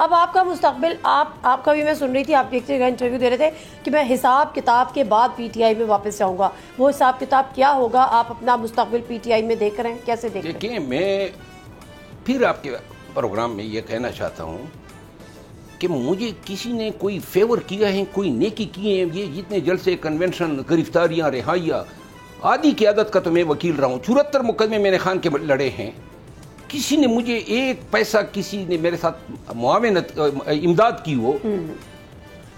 اب آپ کا مستقبل، آپ کا بھی میں سن رہی تھی، آپ دیکھتے ہوئے انٹرویو دے رہے تھے کہ میں حساب کتاب کے بعد پی ٹی آئی میں واپس جاؤں گا. وہ حساب کتاب کیا ہوگا؟ آپ اپنا مستقبل پی ٹی آئی میں دیکھ رہے ہیں، کیسے دیکھ رہے ہیں؟ دیکھیں، میں پھر آپ کے پروگرام میں یہ کہنا چاہتا ہوں کہ مجھے کسی نے کوئی فیور کیا ہے، کوئی نیکی کی ہے. یہ جتنے جلسے، کنونشن، گرفتاریاں، رہائیاں، آدھی قیادت کا تو میں وکیل رہا ہوں. 74 مقدمے میں نے خان کے لڑے ہیں. کسی نے مجھے ایک پیسہ، کسی نے میرے ساتھ معاونت، امداد کی ہو،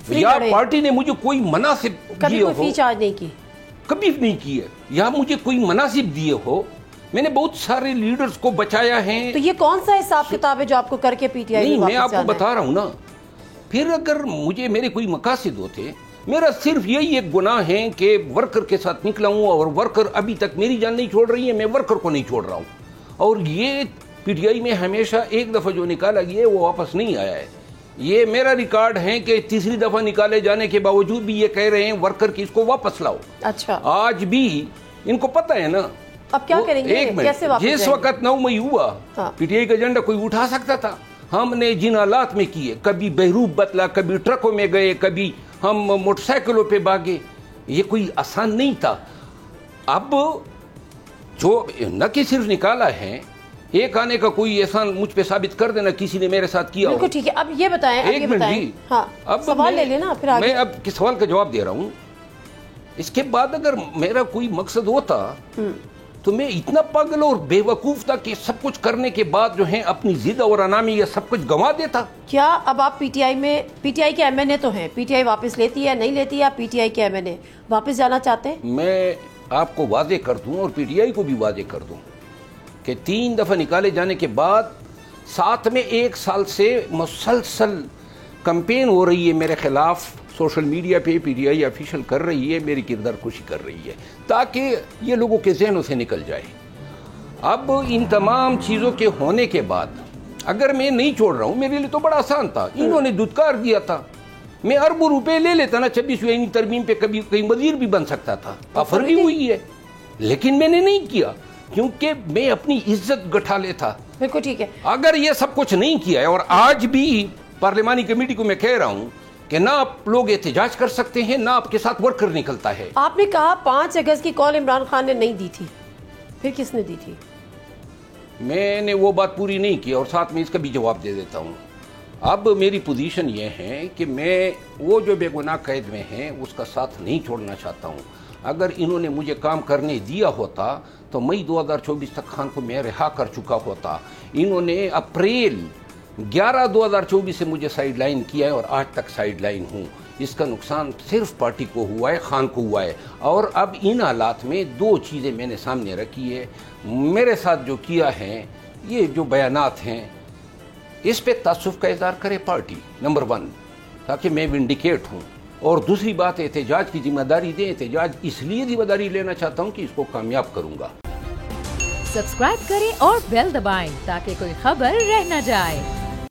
یا پارٹی نے مجھے کوئی مناصب کبھی دیے کوئی ہو، فی چارج نہیں کی؟ کبھی نہیں کی ہے، یا مجھے کوئی مناصب دیے ہو. میں نے بہت سارے لیڈرز کو بچایا ہے. تو یہ کون سا حساب کتاب ہے جو آپ کو کر کے پی ٹی آئی نہیں، میں آپ کو بتا رہا ہوں نا. پھر اگر مجھے میرے کوئی مقاصد ہوتے، میرا صرف یہی ایک گناہ ہے کہ ورکر کے ساتھ نکلا ہوں، اور ورکر ابھی تک میری جان نہیں چھوڑ رہی ہے، میں ورکر کو نہیں چھوڑ رہا ہوں. اور یہ پی ٹی آئی میں ہمیشہ ایک دفعہ جو نکالا گیا ہے وہ واپس نہیں آیا ہے. یہ میرا ریکارڈ ہے کہ تیسری دفعہ نکالے جانے کے باوجود بھی یہ کہہ رہے ہیں ورکر کی اس کو واپس لاؤ. اچھا، آج بھی ان کو پتہ ہے نا. اب کیا کریں گے؟ کیسے واپس جس وقت 9 مئی ہوا، پی ٹی آئی کا ایجنڈا کوئی اٹھا سکتا تھا. ہم نے جن حالات میں کیے، کبھی بہروپ بدلا، کبھی ٹرکوں میں گئے، کبھی ہم موٹر سائیکلوں پہ بھاگے. یہ کوئی آسان نہیں تھا. اب جو نہ کہ صرف نکالا ہے، ایک آنے کا کوئی احسان مجھ پہ ثابت کر دینا کسی نے میرے ساتھ کیا ہو. بالکل ٹھیک ہے. اب یہ بتائیں، ایک منٹ جی، اب سوال لے لینا پھر آگے. میں اب کس سوال کا جواب دے رہا ہوں. اس کے بعد اگر میرا کوئی مقصد ہوتا تو میں اتنا پاگل اور بے وقوف تھا کہ سب کچھ کرنے کے بعد جو ہے اپنی ضد اور انامی یہ سب کچھ گنوا دیتا. کیا اب آپ پی ٹی آئی میں، پی ٹی آئی کے ایم این اے تو ہیں، پی ٹی آئی واپس لیتی ہے نہیں لیتی ہے؟ آپ پی ٹی آئی کے ایم این اے واپس جانا چاہتے ہیں؟ میں آپ کو واضح کر دوں اور پی ٹی آئی کو بھی واضح کر دوں کہ 3 دفعہ نکالے جانے کے بعد ساتھ میں 1 سال سے مسلسل کمپین ہو رہی ہے میرے خلاف. سوشل میڈیا پہ پی ٹی آئی آفیشیل کر رہی ہے، میری کردار کشی کر رہی ہے تاکہ یہ لوگوں کے ذہنوں سے نکل جائے. اب ان تمام چیزوں کے ہونے کے بعد اگر میں نہیں چھوڑ رہا ہوں، میرے لیے تو بڑا آسان تھا. انہوں نے دھتکار دیا تھا، میں اربوں روپے لے لیتا نا. 26ویں ترمیم پہ کبھی کہیں وزیر بھی بن سکتا تھا. آفر بھی ہوئی ہے، لیکن میں نے نہیں کیا کیونکہ میں اپنی عزت گٹھا لیتا. بالکل ٹھیک ہے. اگر یہ سب کچھ نہیں کیا ہے، اور آج بھی پارلیمانی کمیٹی کو میں کہہ رہا ہوں کہ نہ آپ لوگ احتجاج کر سکتے ہیں، نہ آپ کے ساتھ ورکر نکلتا ہے. آپ نے کہا 5 اگست کی کال عمران خان نے نہیں دی تھی، پھر کس نے دی تھی؟ میں نے وہ بات پوری نہیں کی، اور ساتھ میں اس کا بھی جواب دے دیتا ہوں. اب میری پوزیشن یہ ہے کہ میں وہ جو بے گناہ قید میں ہیں اس کا ساتھ نہیں چھوڑنا چاہتا ہوں. اگر انہوں نے مجھے کام کرنے دیا ہوتا تو مئی 2024 تک خان کو میں رہا کر چکا ہوتا. انہوں نے اپریل 11 2024 سے مجھے سائیڈ لائن کیا ہے، اور آج تک سائیڈ لائن ہوں. اس کا نقصان صرف پارٹی کو ہوا ہے، خان کو ہوا ہے. اور اب ان حالات میں 2 چیزیں میں نے سامنے رکھی ہے. میرے ساتھ جو کیا ہے، یہ جو بیانات ہیں، اس پہ تعصب کا اظہار کرے پارٹی، نمبر 1، تاکہ میں ونڈیکیٹ ہوں. اور دوسری بات، احتجاج کی ذمہ داری دیں. احتجاج اس لیے ذمہ داری لینا چاہتا ہوں کہ اس کو کامیاب کروں گا. سبسکرائب کریں اور بیل دبائیں تاکہ کوئی خبر رہ نہ جائے.